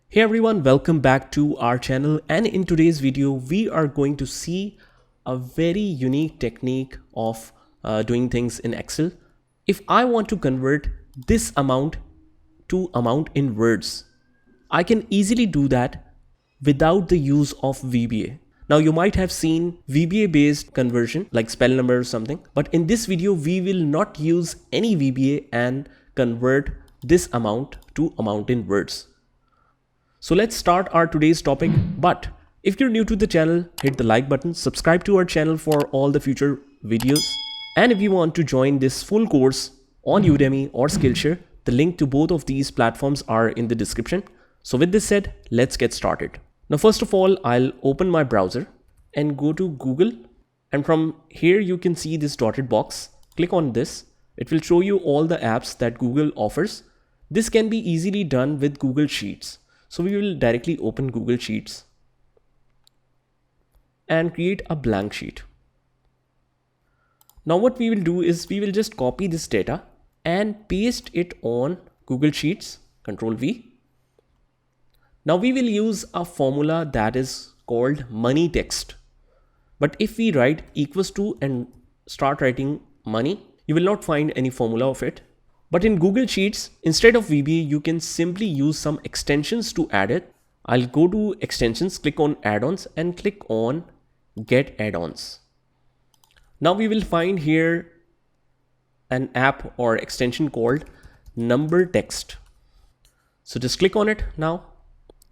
Hey everyone, welcome back to our channel, and in today's video we are going to see a very unique technique of doing things in Excel. If I want to convert this amount to amount in words, I can easily do that without the use of VBA. Now you might have seen VBA based conversion like spell number or something, but in this video we will not use any VBA and convert this amount to amount in words. So let's start our today's topic. But if you're new to the channel, hit the like button, subscribe to our channel for all the future videos. And if you want to join this full course on Udemy or Skillshare, the link to both of these platforms are in the description. So with this said, let's get started. Now, first of all, I'll open my browser and go to Google. And from here, you can see this dotted box. Click on this. It will show you all the apps that Google offers. This can be easily done with Google Sheets. So we will directly open Google Sheets and create a blank sheet. Now what we will do is we will just copy this data and paste it on Google Sheets, Control V. Now we will use a formula that is called money text. But if we write equals to and start writing money, you will not find any formula of it. But in Google Sheets, instead of VBA, you can simply use some extensions to add it. I'll go to extensions, click on add-ons and click on get add-ons. Now we will find here an app or extension called number text. So just click on it now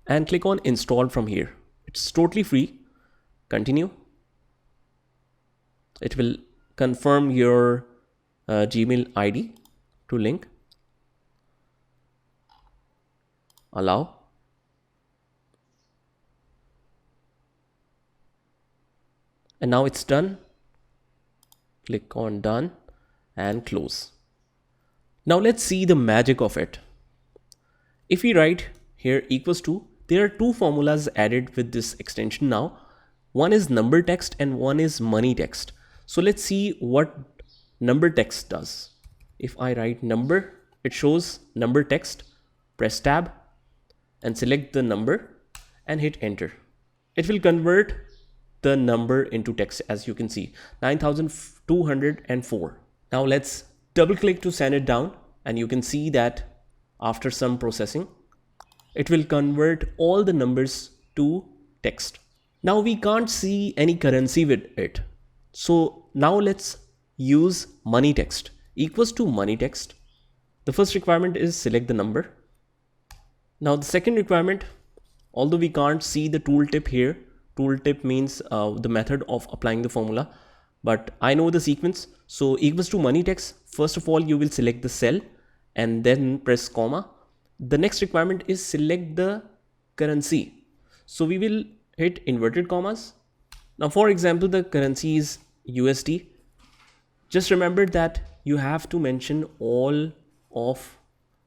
and click on install from here. It's totally free. Continue. It will confirm your Gmail ID to link. Allow. And now it's done. Click on done and close. Now let's see the magic of it. If we write here equals to, there are two formulas added with this extension now. One is number text and one is money text. So let's see what number text does. If I write number, it shows number text. Press tab and select the number and hit enter. It will convert the number into text, as you can see, 9,204. Now let's double click to send it down, and you can see that after some processing, it will convert all the numbers to text. Now we can't see any currency with it. So now let's use money text. Equals to money text. The first requirement is select the number. Now the second requirement, although we can't see the tooltip here, tooltip means the method of applying the formula, but I know the sequence. So equals to money text, first of all you will select the cell and then press comma. The next requirement is select the currency. So we will hit inverted commas. Now for example, the currency is USD. Just remember that you have to mention all of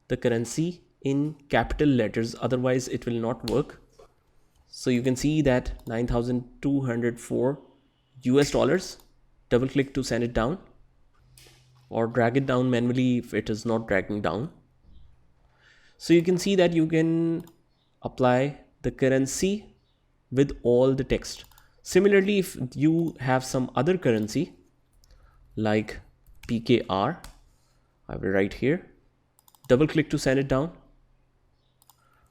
the currency in capital letters, otherwise it will not work. So you can see that 9,204 US dollars. Double click to send it down or drag it down manually if it is not dragging down. So you can see that you can apply the currency with all the text. Similarly, if you have some other currency like PKR, I will write here, double click to send it down,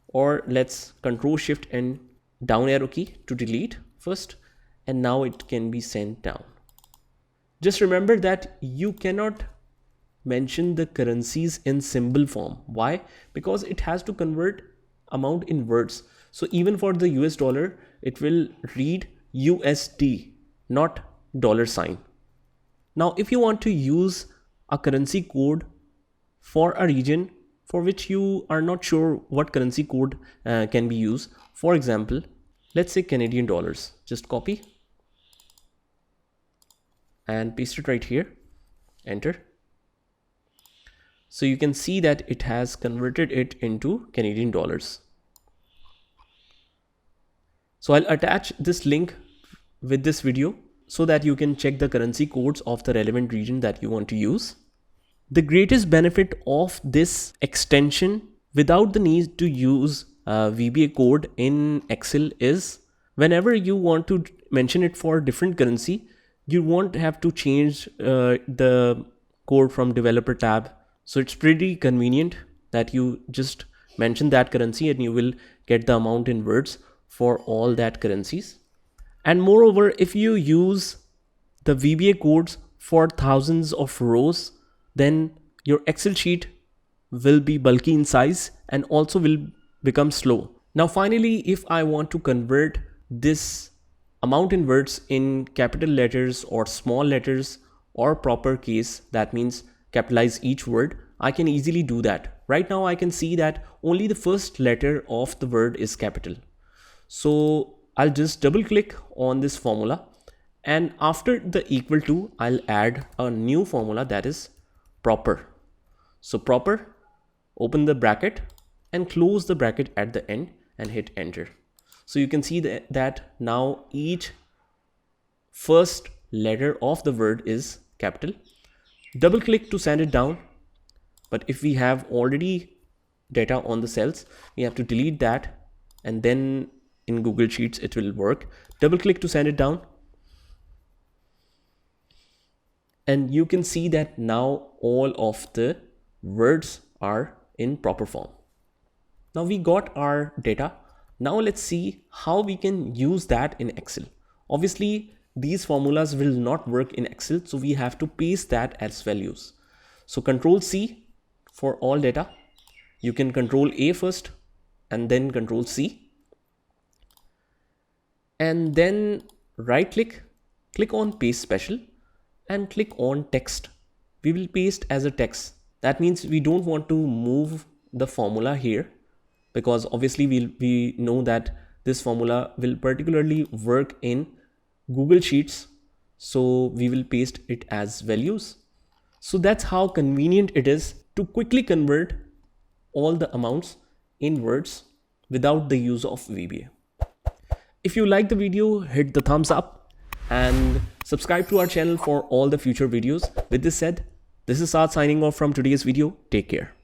or let's Control Shift and down arrow key to delete first, and now it can be sent down. Just remember that you cannot mention the currencies in symbol form. Why? Because it has to convert amount in words. So even for the US dollar, it will read USD, not $sign. Now, if you want to use a currency code for a region for which you are not sure what currency code can be used, for example, let's say Canadian dollars, just copy and paste it right here, enter. So you can see that it has converted it into Canadian dollars. So I'll attach this link with this video so that you can check the currency codes of the relevant region that you want to use. The greatest benefit of this extension without the need to use VBA code in Excel is whenever you want to mention it for different currency, you won't have to change the code from developer tab. So it's pretty convenient that you just mention that currency and you will get the amount in words for all that currencies. And moreover, if you use the VBA codes for thousands of rows, then your Excel sheet will be bulky in size and also will become slow. Now finally, if I want to convert this amount in words in capital letters or small letters or proper case, that means capitalize each word, I can easily do that. Right now I can see that only the first letter of the word is capital. So I'll just double click on this formula, and after the equal to, I'll add a new formula, that is proper. So proper, open the bracket and close the bracket at the end and hit enter. So you can see that now each first letter of the word is capital. Double click to sand it down. But if we have already data on the cells, we have to delete that, and then in Google Sheets it will work. Double click to sand it down. And you can see that now all of the words are in proper form. Now we got our data. Now let's see how we can use that in Excel. Obviously, these formulas will not work in Excel, so we have to paste that as values. So Control C for all data. You can Control A first and then Control C. And then right click, click on Paste Special and click on Text. We will paste as a text. That means we don't want to move the formula here, because obviously we know that this formula will particularly work in Google Sheets. So we will paste it as values. So that's how convenient it is to quickly convert all the amounts in words without the use of VBA. If you like the video, hit the thumbs up and subscribe to our channel for all the future videos. With this said, this is Saad signing off from today's video. Take care.